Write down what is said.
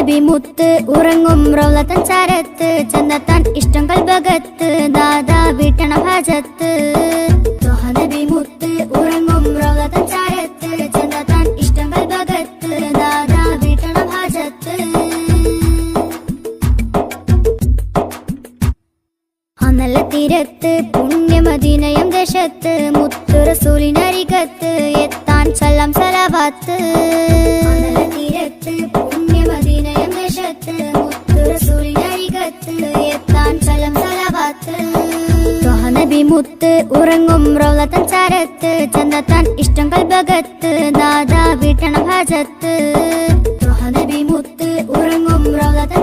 നബി മുത്ത് ഉറങ്ങും റൗളത്തൻ ചാരത്ത് ചെന്നെത്താൻ ഇഷ്ടങ്ങൾ ഭഗത്ത് ദാദാ വീട്ടണം ഹാജത്ത്. നബി മുത്ത് ഉറങ്ങും റൗളത്തൻ ചാരത്ത് ചെന്നെത്താൻ ഇഷ്ടങ്ങൾ ഭഗത്ത് ദാദാ വീട്ടണം ഹാജത്ത്. നല്ല തീരത്ത് പുണ്യമദീനയം ദേശത്ത് മുത്ത് റസൂലിനരികത്ത് എത്താൻ സലാം സലവാത്ത്. നല്ല തീരത്ത് പുണ്യമദീനയം ദേശത്ത് മുത്ത് റസൂലിനരികത്ത് എത്താൻ സലാം സലവാത്ത്. നബി മുത്ത് ഉറങ്ങും റൗളത്തൻ ചാരത്ത് ചെന്നെത്താൻ ഇഷ്ടങ്ങൾ ഭഗത്ത് ദാദാ വീട്ടണം ഹാജത്ത്. നബി മുത്ത് ഉറങ്ങും റൗളത്തൻ